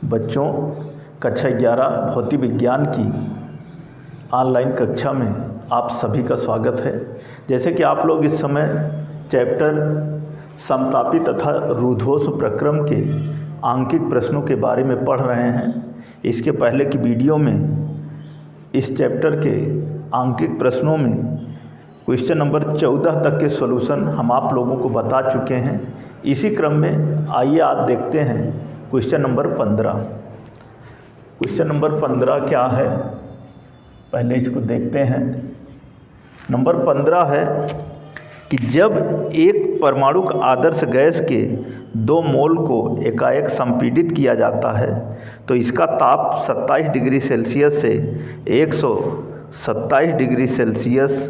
बच्चों, कक्षा 11 भौतिक विज्ञान की ऑनलाइन कक्षा में आप सभी का स्वागत है। जैसे कि आप लोग इस समय चैप्टर समतापी तथा रूद्धोष्म प्रक्रम के आंकिक प्रश्नों के बारे में पढ़ रहे हैं। इसके पहले की वीडियो में इस चैप्टर के आंकिक प्रश्नों में क्वेश्चन नंबर 14 तक के सॉल्यूशन हम आप लोगों को बता चुके हैं। इसी क्रम में आइए आज देखते हैं क्वेश्चन नंबर 15। क्वेश्चन नंबर 15 क्या है, पहले इसको देखते हैं। नंबर 15 है कि जब एक परमाणु आदर्श गैस के 2 मोल को एकाएक संपीड़ित किया जाता है तो इसका ताप 27 डिग्री सेल्सियस से 127 डिग्री सेल्सियस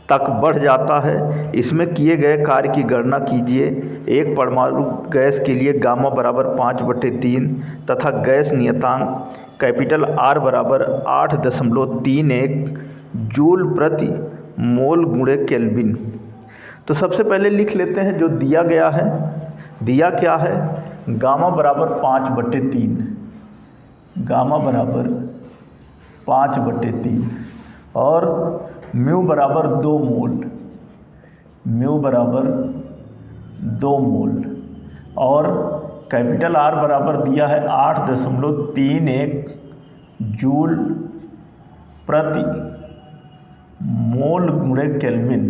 तक बढ़ जाता है। इसमें किए गए कार्य की गणना कीजिए। एक परमाणु गैस के लिए गामा बराबर 5/3 तथा गैस नियतांक कैपिटल R बराबर 8.31 जूल प्रति मोल गुणे केल्विन। तो सबसे पहले लिख लेते हैं जो दिया गया है। दिया क्या है? गामा बराबर 5/3, गामा बराबर 5/3 और म्यू बराबर 2 मोल, म्यू बराबर 2 मोल और कैपिटल R बराबर दिया है 8.31 जूल प्रति मोल गुणे केल्विन,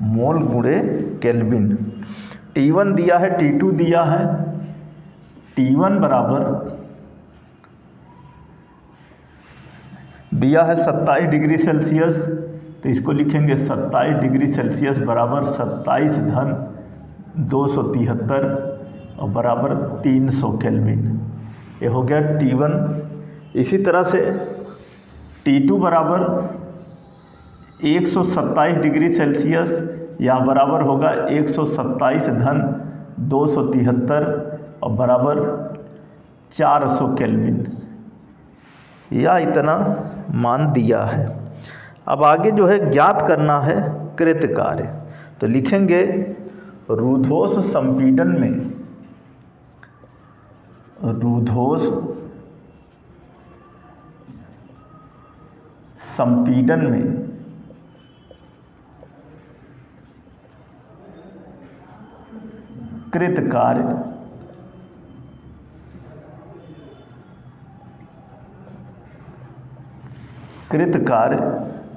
मोल गुणे केल्विन। T1 दिया है, T2 दिया है। T1 बराबर दिया है 27 डिग्री सेल्सियस, तो इसको लिखेंगे 27 डिग्री सेल्सियस बराबर 27 धन 273 और बराबर 300 केल्विन। ये हो गया T1। इसी तरह से T2 बराबर 127 डिग्री सेल्सियस या बराबर होगा 127 धन 273 और बराबर 400 केल्विन। या इतना मान दिया है। अब आगे जो है ज्ञात करना है कृत कार्य। तो लिखेंगे रूद्धोष्म संपीड़न में, रूद्धोष्म संपीड़न में कृत कार्य कृत कार्य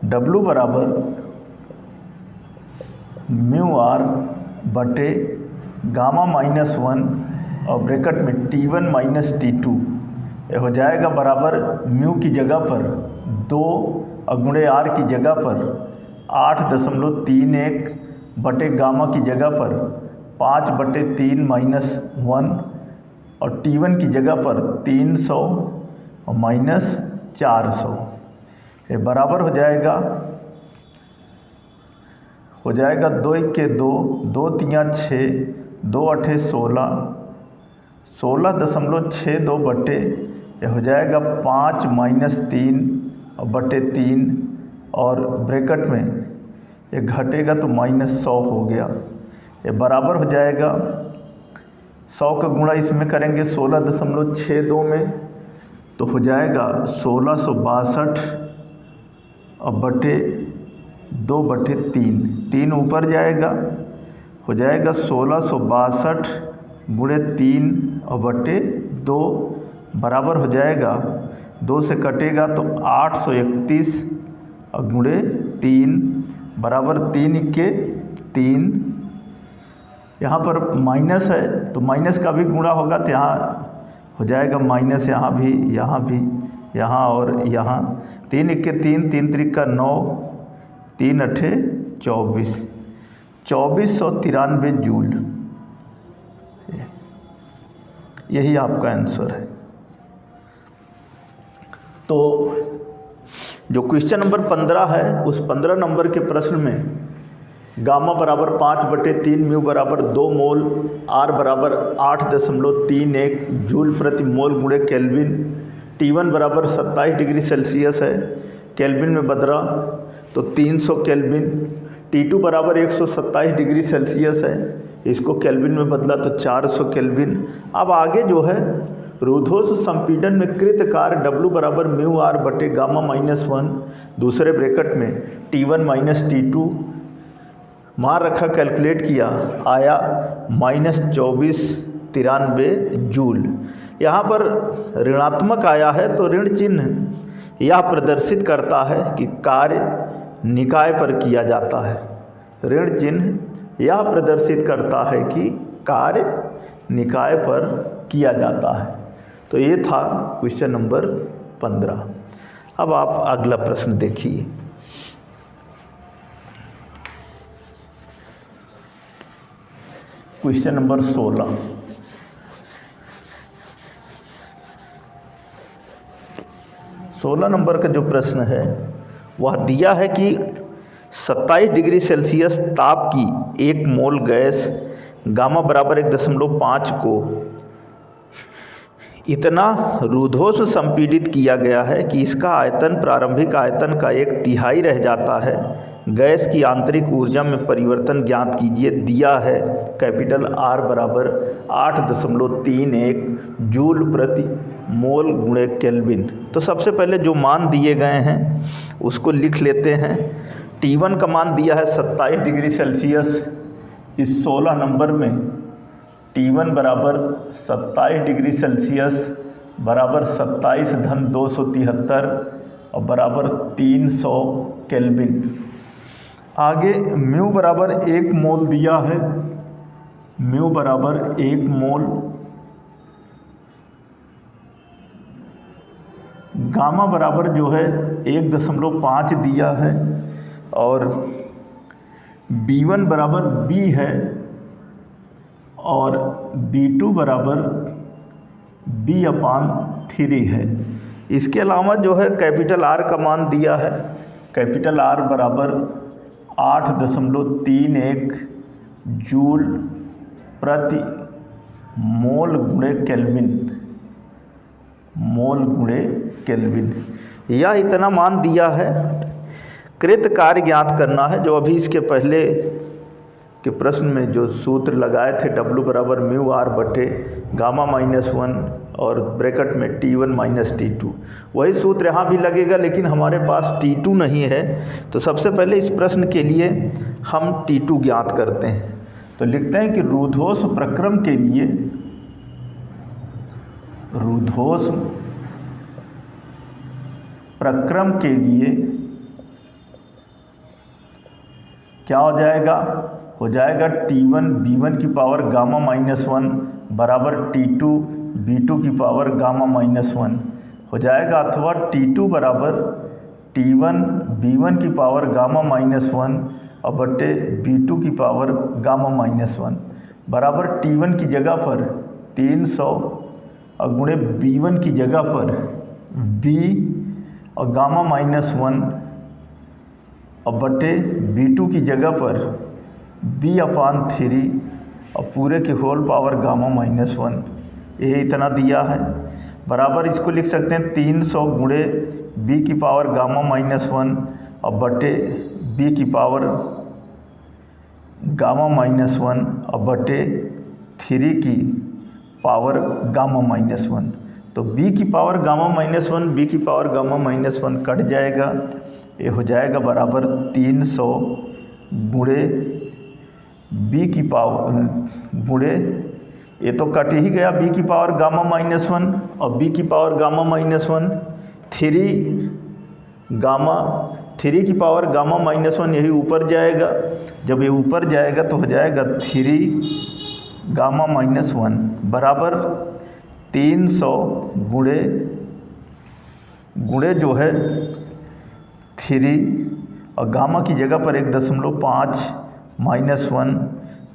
W बराबर म्यू R बटे गामा -1 और ब्रैकेट में T1 माइनस T2। ये हो जाएगा बराबर म्यू की जगह पर 2 और गुणे R की जगह पर 8.31 बटे गामा की जगह पर 5/3 -1 और T1 की जगह पर 300 और -400। ये बराबर हो जाएगा 2 × 2, 2 × 6, 2 × 8 16, 16.62 बटे ये हो जाएगा 5 - 3 बटे 3 और ब्रैकेट में ये घटेगा तो -100 हो गया। ये बराबर हो जाएगा 100 का गुणा इसमें करेंगे 16.62 में तो हो जाएगा 1662 और बटे 2/3, 3 ऊपर जाएगा हो जाएगा 1662 गुणे 3 और बटे 2 बराबर हो जाएगा 2 से कटेगा तो 831 और गुणे 3 बराबर 3 × 3। यहाँ पर माइनस है तो माइनस का भी गुणा होगा तो यहाँ हो जाएगा माइनस, यहाँ भी, यहाँ भी, यहाँ और यहाँ। 3 × 3, 3 × 9, 3 × 8 24, 2493 जूल। यही आपका आंसर है। तो जो क्वेश्चन नंबर 15 है उस 15 नंबर के प्रश्न में गामा बराबर 5/3, म्यू बराबर 2 मोल, R बराबर 8.31 जूल प्रति मोल गुणे केल्विन, T1 बराबर 27 डिग्री सेल्सियस है, केल्विन में बदला तो 300 केल्विन, T2 बराबर 127 डिग्री सेल्सियस है, इसको केल्विन में बदला तो 400 केल्विन। अब आगे जो है रुद्धोष्म संपीड़न में कृत कार्य W बराबर म्यू आर बटे गामा -1 दूसरे ब्रैकेट में T1 माइनस T2 मान रखा, कैलकुलेट किया, आया -2493 जूल। यहाँ पर ऋणात्मक आया है तो ऋण चिन्ह यह प्रदर्शित करता है कि कार्य निकाय पर किया जाता है। ऋण चिन्ह यह प्रदर्शित करता है कि कार्य निकाय पर किया जाता है। तो ये था क्वेश्चन नंबर 15। अब आप अगला प्रश्न देखिए। Question number 16। नंबर का जो प्रश्न है वह दिया है कि 27 डिग्री सेल्सियस ताप की 1 मोल गैस गामा बराबर 1.5 को इतना रुद्धोष्म संपीड़ित किया गया है कि इसका आयतन प्रारंभिक आयतन का 1/3 रह जाता है। गैस की आंतरिक ऊर्जा में परिवर्तन ज्ञात कीजिए। दिया है कैपिटल R बराबर 8.31 जूल प्रति मोल गुणे केल्विन। तो सबसे पहले जो मान दिए गए हैं उसको लिख लेते हैं। T1 का मान दिया है 27 डिग्री सेल्सियस। इस 16 नंबर में T1 बराबर 27 डिग्री सेल्सियस बराबर 27 × 273 और बराबर 300 केल्विन। आगे म्यू बराबर 1 मोल दिया है। म्यू बराबर 1 मोल। गामा बराबर जो है 1.5 दिया है और B1 बराबर B है और B2 बराबर B/3 है। इसके अलावा जो है कैपिटल R का मान दिया है। कैपिटल R बराबर 8.31 जूल प्रति मोल गुणे केल्विन। मोल गुणे केल्विन यह इतना मान दिया है। कृत कार्य ज्ञात करना है। जो अभी इसके पहले के प्रश्न में जो सूत्र लगाए थे W बराबर म्यू आर बटे गामा -1 और ब्रैकेट में T1 माइनस T2, वही सूत्र यहाँ भी लगेगा, लेकिन हमारे पास T2 नहीं है। तो सबसे पहले इस प्रश्न के लिए हम T2 ज्ञात करते हैं। तो लिखते हैं कि रुद्धोष्म प्रक्रम के लिए, रुद्धोष्म प्रक्रम के लिए क्या हो जाएगा? हो जाएगा T1 B1 की पावर गामा -1 बराबर T2 B2 की पावर गामा -1 हो जाएगा, अथवा T2 बराबर T1 B1 की पावर गामा -1 और बटे B2 की पावर गामा -1 बराबर T1 की जगह पर 300 और गुणे B1 की जगह पर B और गामा -1 और बटे B2 की जगह पर B/3 और पूरे की होल पावर गामा -1, ये इतना दिया है। बराबर इसको लिख सकते हैं 300 गुणे B की पावर गामा -1 और बटे B की पावर गामा -1 और बटे 3 की पावर गामा -1। तो B की पावर गामा -1 B की पावर गामा -1 कट जाएगा। ये हो जाएगा बराबर 300 गुणे B की पावर गुणे, ये तो कट ही गया, B की पावर गामा -1 और B की पावर गामा -1 3 की पावर गामा -1 यही ऊपर जाएगा। जब ये ऊपर जाएगा तो हो जाएगा 3 गामा -1 बराबर 300 गुणे जो है 3 और गामा की जगह पर 1.5 -1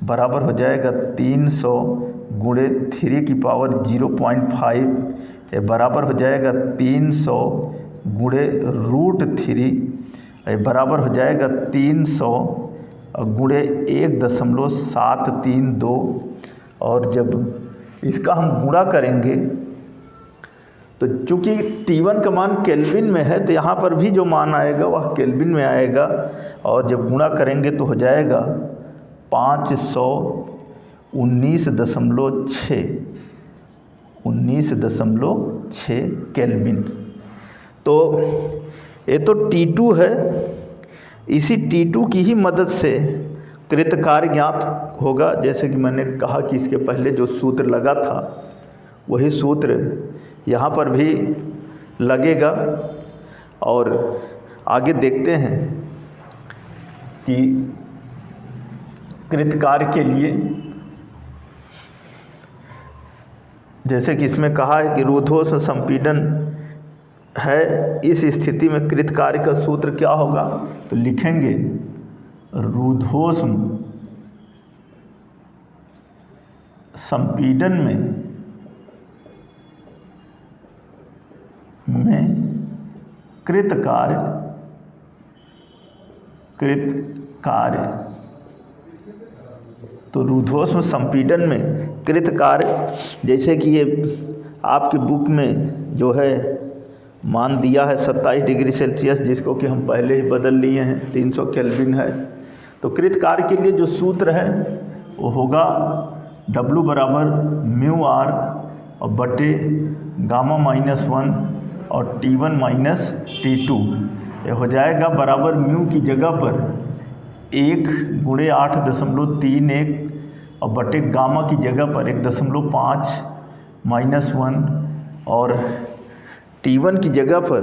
बराबर हो जाएगा 300 गुणे 3 की पावर 0.5, ये बराबर हो जाएगा 300 गुणे √3, ये बराबर हो जाएगा 300 गुणे 1.732। और जब इसका हम गुणा करेंगे तो चूँकि T1 का मान केल्विन में है तो यहाँ पर भी जो मान आएगा वह केल्विन में आएगा, और जब गुणा करेंगे तो हो जाएगा 500 19.6 केल्विन। तो ये तो T2 है। इसी T2 की ही मदद से कृतकार्य ज्ञात होगा। जैसे कि मैंने कहा कि इसके पहले जो सूत्र लगा था वही सूत्र यहाँ पर भी लगेगा। और आगे देखते हैं कि कृतकार्य के लिए, जैसे कि इसमें कहा है कि रूद्धोष्म संपीड़न है, इस स्थिति में कृतकार्य का सूत्र क्या होगा, तो लिखेंगे रूद्धोष्म संपीड़न में कृतकार्य तो रूद्धोष्म संपीड़न में कृतकार्य, जैसे कि ये आपकी बुक में जो है मान दिया है 27 डिग्री सेल्सियस, जिसको कि हम पहले ही बदल लिए हैं, 300 केल्विन है। तो कृतकार्य के लिए जो सूत्र है वो होगा W बराबर म्यू आर और बटे गामा -1 और T1 माइनस T2। ये हो जाएगा बराबर म्यू की जगह पर 1 × 8.31 और बटे गामा की जगह पर 1.5 -1 और T1 की जगह पर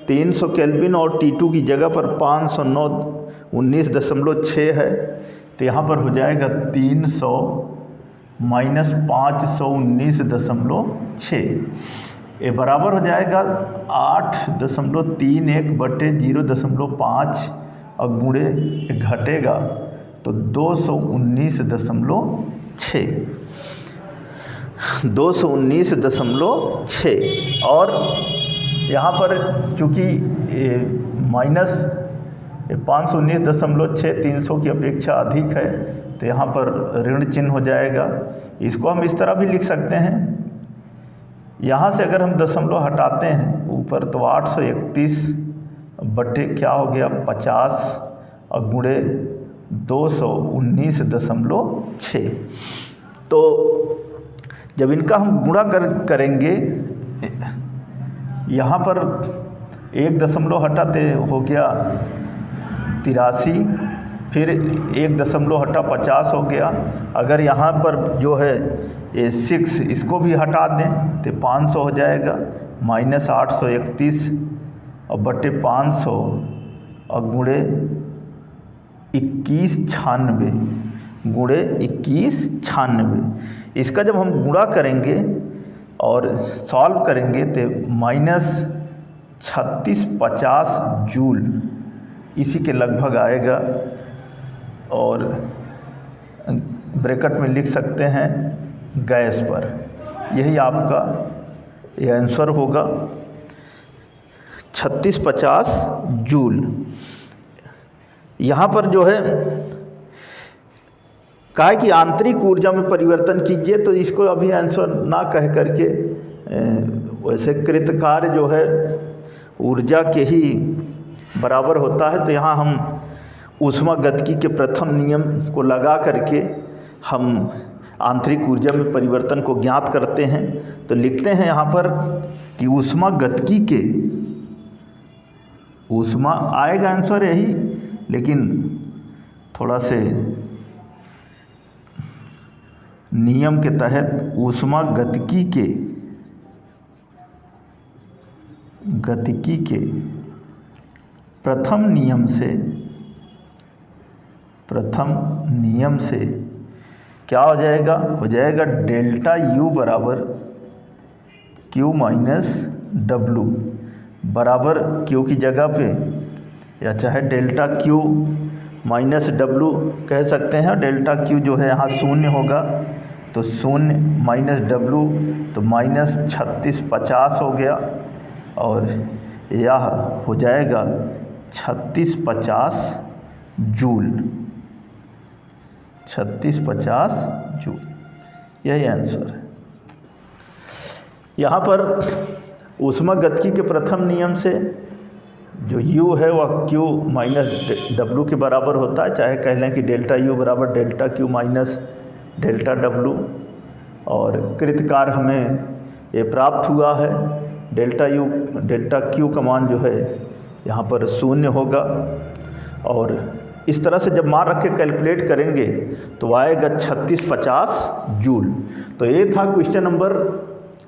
300 केल्विन और T2 की जगह पर 519.6 है। तो यहाँ पर हो जाएगा 300 माइनस 519.6। ये बराबर हो जाएगा 8.31 बटे 0.5 और गुणे घटेगा तो 219.6 और यहाँ पर चूँकि माइनस 519.6 300 की अपेक्षा अधिक है, तो यहाँ पर ऋण चिन्ह हो जाएगा। इसको हम इस तरह भी लिख सकते हैं, यहाँ से अगर हम दशमलव हटाते हैं ऊपर तो 831 बटे क्या हो गया 50 और गुणे 219.6। तो जब इनका हम गुणा करेंगे, यहाँ पर 1 दशमलव हटाते हो गया 83, फिर 1 दशमलव हटा 50 हो गया। अगर यहाँ पर जो है ये 6 इसको भी हटा दें तो 500 हो जाएगा, माइनस 831 और बटे 500 और गुणे 2196 गुणे 2196। इसका जब हम गुणा करेंगे और सॉल्व करेंगे तो -3650 जूल इसी के लगभग आएगा। और ब्रैकेट में लिख सकते हैं गैस पर, यही आपका ये आंसर होगा 3650 जूल। यहाँ पर जो है कहा कि आंतरिक ऊर्जा में परिवर्तन कीजिए, तो इसको अभी आंसर ना कह करके वैसे कृतकार्य जो है ऊर्जा के ही बराबर होता है। तो यहाँ हम ऊष्मागतिकी के प्रथम नियम को लगा करके हम आंतरिक ऊर्जा में परिवर्तन को ज्ञात करते हैं। तो लिखते हैं यहाँ पर कि ऊष्मागतिकी के, ऊष्मा आएगा आंसर यही, लेकिन थोड़ा से नियम के तहत ऊष्मागतिकी के प्रथम नियम से क्या हो जाएगा, डेल्टा U बराबर Q माइनस W बराबर Q की जगह पे या चाहे डेल्टा Q माइनस W कह सकते हैं। डेल्टा Q जो है यहाँ शून्य होगा, तो शून्य माइनस W तो माइनस 3650 हो गया और यह हो जाएगा 3650 जूल, 3650 जूल, यही आंसर है। यहाँ पर ऊष्मागतिकी के प्रथम नियम से जो U है वह Q माइनस W के बराबर होता है, चाहे कह लें कि डेल्टा U बराबर delta Q minus delta W, और कृतकार हमें ये प्राप्त हुआ है। डेल्टा क्यू का मान जो है यहाँ पर 0 होगा। और इस तरह से जब मान रख के कैलकुलेट करेंगे तो आएगा 3650 जूल। तो ये था क्वेश्चन नंबर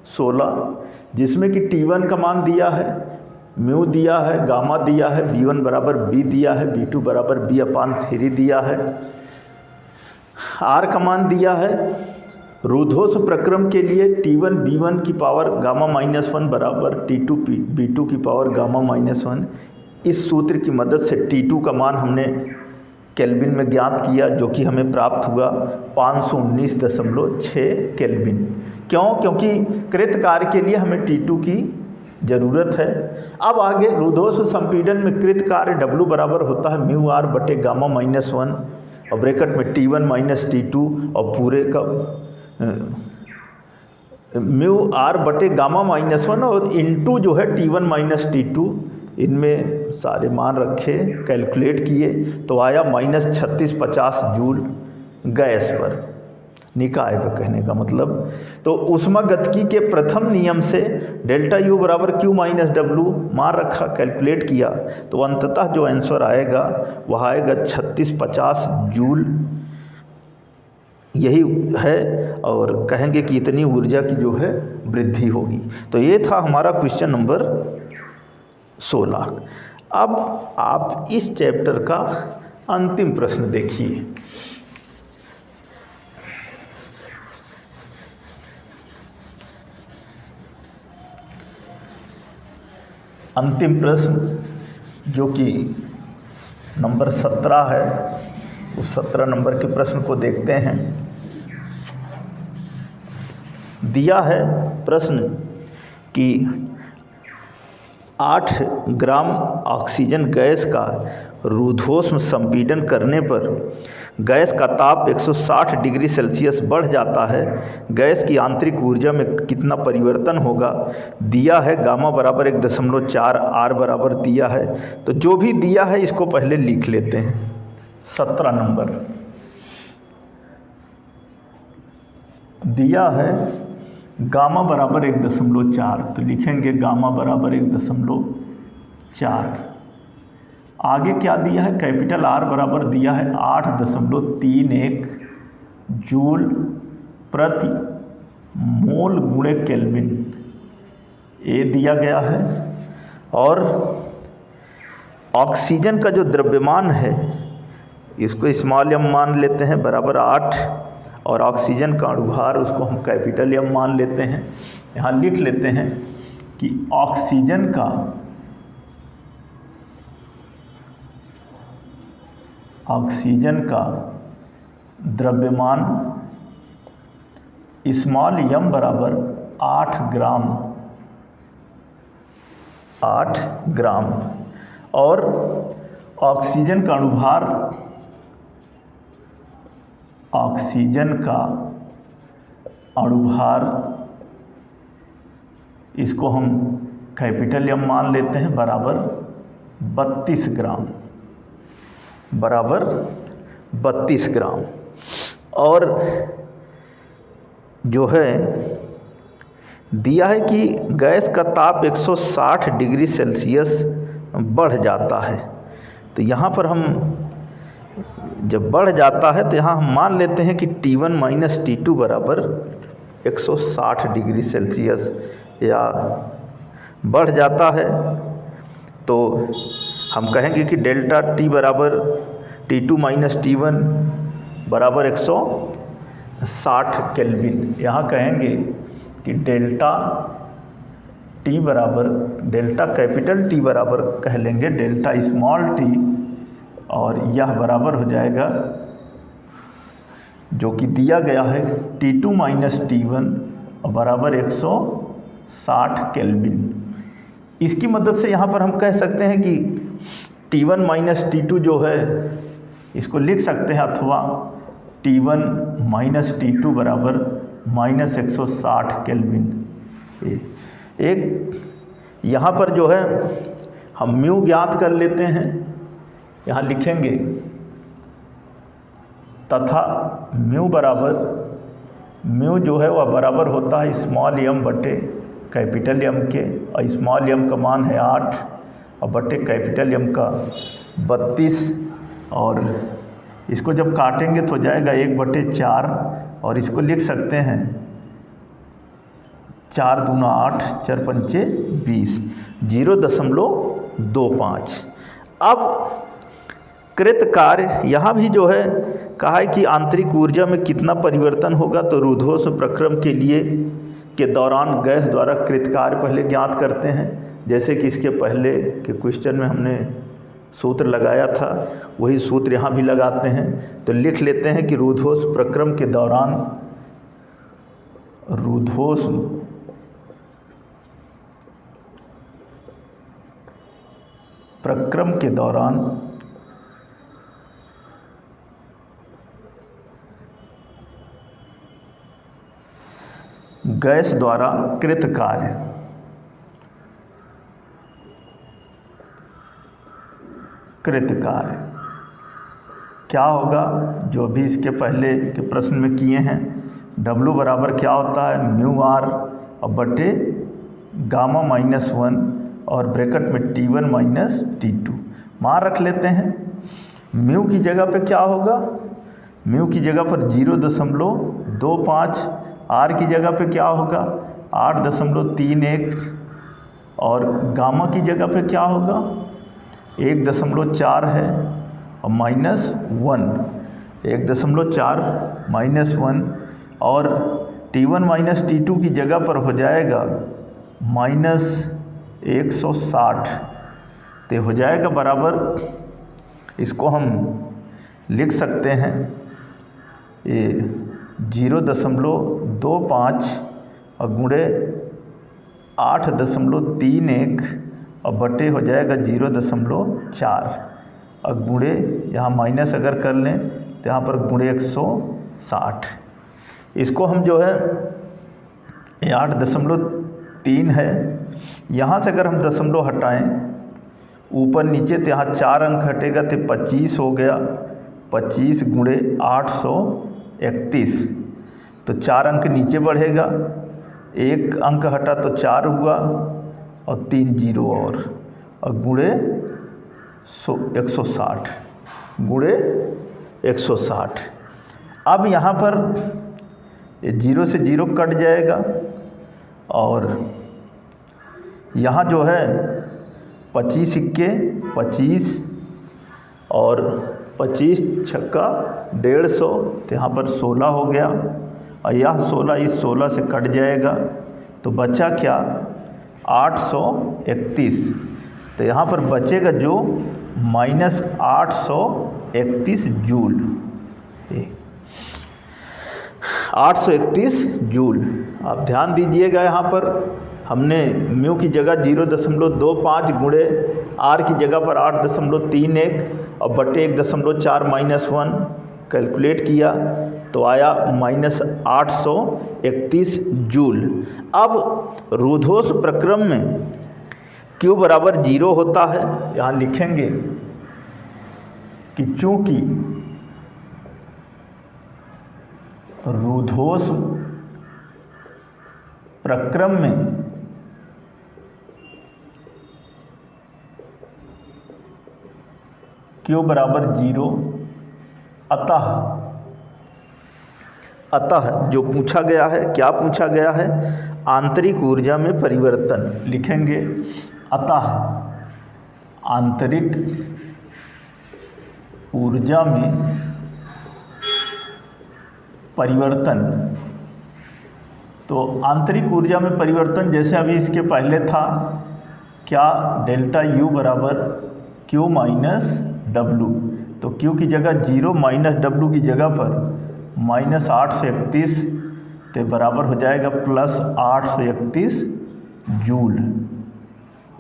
16, जिसमें कि T1 का मान दिया है, म्यू दिया है, गामा दिया है, B1 बराबर B दिया है, B2 बराबर B/3 दिया है, R का मान दिया है। रूधोस प्रक्रम के लिए T1 B1 की पावर गामा-1 बराबर T2 B2 की पावर गामा-1। इस सूत्र की मदद से T2 का मान हमने केल्विन में ज्ञात किया, जो कि हमें प्राप्त हुआ 519.6 केल्विन। क्यों? क्योंकि कृत कार्य के लिए हमें T2 की ज़रूरत है। अब आगे रूधोस संपीड़न में कृत कार्य W बराबर होता है म्यू R बटे गामा-1 और ब्रैकेट में T1 माइनस T2 और पूरे का म्यू R बटे गामा-1 और इनटू जो है T1 माइनस T2, इनमें सारे मान रखे, कैलकुलेट किए तो आया -3650 जूल गैस पर, निकाय पर कहने का मतलब। तो ऊष्मागतिकी के प्रथम नियम से डेल्टा U बराबर Q माइनस W मान रखा, कैलकुलेट किया तो अंततः जो आंसर आएगा वह आएगा 3650 जूल। यही है, और कहेंगे कि इतनी ऊर्जा की जो है वृद्धि होगी। तो ये था हमारा क्वेश्चन नंबर 16। अब आप इस चैप्टर का अंतिम प्रश्न देखिए। अंतिम प्रश्न जो कि नंबर 17 है, उस 17 नंबर के प्रश्न को देखते हैं। दिया है प्रश्न कि 8 ग्राम ऑक्सीजन गैस का रूधोष्म संपीड़न करने पर गैस का ताप 160 डिग्री सेल्सियस बढ़ जाता है। गैस की आंतरिक ऊर्जा में कितना परिवर्तन होगा? दिया है गामा बराबर 1.4, R बराबर दिया है। तो जो भी दिया है इसको पहले लिख लेते हैं। 17 नंबर दिया है गामा बराबर 1.4, तो लिखेंगे गामा बराबर 1.4। आगे क्या दिया है? कैपिटल R बराबर दिया है 8.31 जूल प्रति मोल गुणे केल्विन, ये दिया गया है। और ऑक्सीजन का जो द्रव्यमान है इसको स्मॉल m मान लेते हैं बराबर 8, और ऑक्सीजन का अणुभार उसको हम कैपिटल M मान लेते हैं। यहाँ लिख लेते हैं कि ऑक्सीजन का द्रव्यमान स्मॉल m बराबर 8 ग्राम और ऑक्सीजन का अणुभार इसको हम कैपिटल M मान लेते हैं बराबर 32 ग्राम। और जो है दिया है कि गैस का ताप 160 डिग्री सेल्सियस बढ़ जाता है। तो यहाँ पर हम जब बढ़ जाता है तो यहाँ हम मान लेते हैं कि T1 माइनस T2 बराबर 160 डिग्री सेल्सियस या बढ़ जाता है। तो हम कहेंगे कि डेल्टा T बराबर T2 माइनस T1 बराबर 160 केल्विन। यहाँ कहेंगे कि डेल्टा कैपिटल T बराबर कह लेंगे डेल्टा स्मॉल t, और यह बराबर हो जाएगा जो कि दिया गया है T2 माइनस T1 बराबर 160 केल्विन। इसकी मदद से यहाँ पर हम कह सकते हैं कि T1 माइनस T2 जो है इसको लिख सकते हैं, अथवा T1 माइनस T2 बराबर -160 केल्विन। एक यहाँ पर जो है हम म्यू ज्ञात कर लेते हैं। यहाँ लिखेंगे तथा म्यू बराबर, म्यू जो है वह बराबर होता है स्मॉल एम बटे कैपिटल एम के, और स्मॉल एम का मान है 8 और बटे कैपिटल एम का 32, और इसको जब काटेंगे तो हो जाएगा 1/4, और इसको लिख सकते हैं 4 दूना 8, 4 पंचे 20, 0.25। अब कृत कार्य यहाँ भी जो है कहा है कि आंतरिक ऊर्जा में कितना परिवर्तन होगा, तो रूद्धोष्म प्रक्रम के लिए के दौरान गैस द्वारा कृत कार्य पहले ज्ञात करते हैं, जैसे कि इसके पहले के क्वेश्चन में हमने सूत्र लगाया था, वही सूत्र यहाँ भी लगाते हैं। तो लिख लेते हैं कि रूद्धोष्म प्रक्रम के दौरान, रूद्धोष्म प्रक्रम के दौरान गैस द्वारा कृत कार्य क्या होगा, जो भी इसके पहले के प्रश्न में किए हैं। W बराबर क्या होता है, म्यू आर और बटे गामा -1 और ब्रैकेट में T1 माइनस T2 मान रख लेते हैं। म्यू की जगह पे क्या होगा, म्यू की जगह पर 0.25, आर की जगह पे क्या होगा 8.31, और गामा की जगह पे क्या होगा 1.4 है, और -1, 1.4 -1, और T1 माइनस T2 की जगह पर हो जाएगा -160, तो हो जाएगा बराबर, इसको हम लिख सकते हैं ये 0.25 और गुणे 8.31 और बटे हो जाएगा 0.4, और गुणे यहाँ माइनस अगर कर लें तो यहाँ पर गुणे 160। इसको हम जो है 8.3 है, यहाँ से अगर हम दशमलव हटाएं ऊपर नीचे तो यहाँ 4 अंक हटेगा तो 25 हो गया, 25 गुणे 831, तो 4 अंक नीचे बढ़ेगा, 1 अंक हटा तो 4 हुआ और 3 जीरो और गुणे 160, गुणे 160। अब यहाँ पर 0 से 0 कट जाएगा, और यहाँ जो है 25 सिक्के 25 और 25 छक्का 150, तो यहाँ पर 16 हो गया, और यह 16 इस 16 से कट जाएगा, तो बचा क्या 831, तो यहाँ पर बचेगा जो -831 जूल, 831 जूल। आप ध्यान दीजिएगा, यहाँ पर हमने म्यू की जगह 0.25 गुणे आर की जगह पर 8.31 और बटे 1.4 -1 कैलकुलेट किया तो आया -831 जूल। अब रूद्धोष्म प्रक्रम में Q बराबर 0 होता है, यहाँ लिखेंगे कि चूँकि रूद्धोष्म प्रक्रम में Q बराबर 0, अतः जो पूछा गया है, क्या पूछा गया है, आंतरिक ऊर्जा में परिवर्तन लिखेंगे। अतः आंतरिक ऊर्जा में परिवर्तन, तो आंतरिक ऊर्जा में परिवर्तन जैसे अभी इसके पहले था, क्या डेल्टा U बराबर Q माइनस W, तो Q की जगह 0 माइनस W की जगह पर -831, तो बराबर हो जाएगा +831 जूल,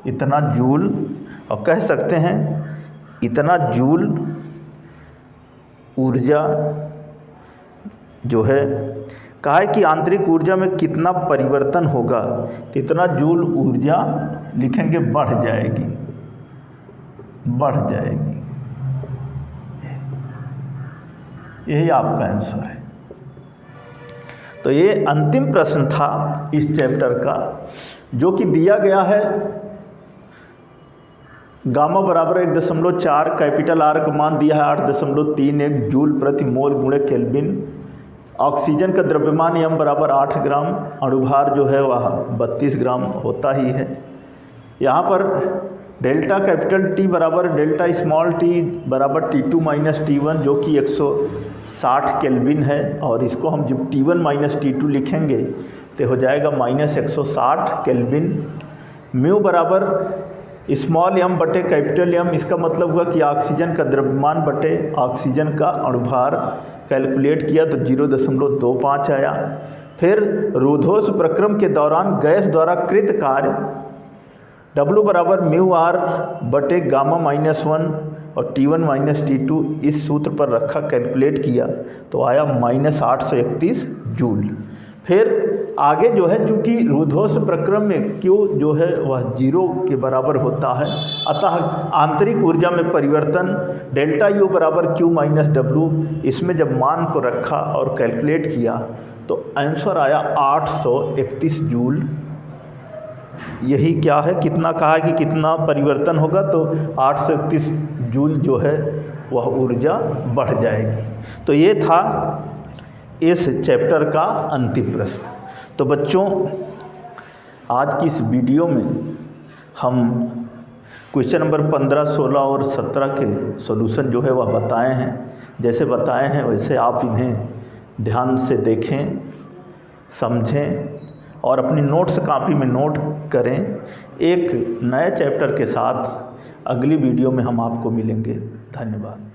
इतना जूल। और कह सकते हैं इतना जूल ऊर्जा जो है, कहा है कि आंतरिक ऊर्जा में कितना परिवर्तन होगा, तो इतना जूल ऊर्जा लिखेंगे बढ़ जाएगी, बढ़ जाएगी। यही आपका आंसर है। तो ये अंतिम प्रश्न था इस चैप्टर का, जो कि दिया गया है गामा बराबर 1.4, कैपिटल आर का मान दिया है 8.31 जूल प्रति मोल गुणे केल्विन। ऑक्सीजन का द्रव्यमान m बराबर 8 ग्राम, अणुभार जो है वह 32 ग्राम होता ही है। यहाँ पर डेल्टा कैपिटल T बराबर डेल्टा स्मॉल t बराबर T2 माइनस T1 जो कि 160 केल्विन है, और इसको हम जब T1 माइनस T2 लिखेंगे तो हो जाएगा -160 केल्विन। म्यू बराबर स्मॉल m बटे कैपिटल M, इसका मतलब हुआ कि ऑक्सीजन का द्रव्यमान बटे ऑक्सीजन का अणुभार कैलकुलेट किया तो 0.25 आया। फिर रूधोष प्रक्रम के दौरान गैस द्वारा कृत कार्य W बराबर म्यू आर बटे गामा -1 और T1 माइनस T2 इस सूत्र पर रखा, कैलकुलेट किया तो आया -831 जूल। फिर आगे जो है, चूँकि रूधोष प्रक्रम में Q जो है वह 0 के बराबर होता है, अतः आंतरिक ऊर्जा में परिवर्तन डेल्टा U बराबर Q माइनस W, इसमें जब मान को रखा और कैलकुलेट किया तो आंसर आया 831 जूल। यही क्या है, कितना कहा है कि कितना परिवर्तन होगा, तो 831 जूल जो है वह ऊर्जा बढ़ जाएगी। तो ये था इस चैप्टर का अंतिम प्रश्न। तो बच्चों, आज की इस वीडियो में हम क्वेश्चन नंबर 15, 16 और 17 के सॉल्यूशन जो है वह बताए हैं। जैसे बताए हैं वैसे आप इन्हें ध्यान से देखें, समझें और अपनी नोट्स कॉपी में नोट करें। एक नए चैप्टर के साथ अगली वीडियो में हम आपको मिलेंगे। धन्यवाद।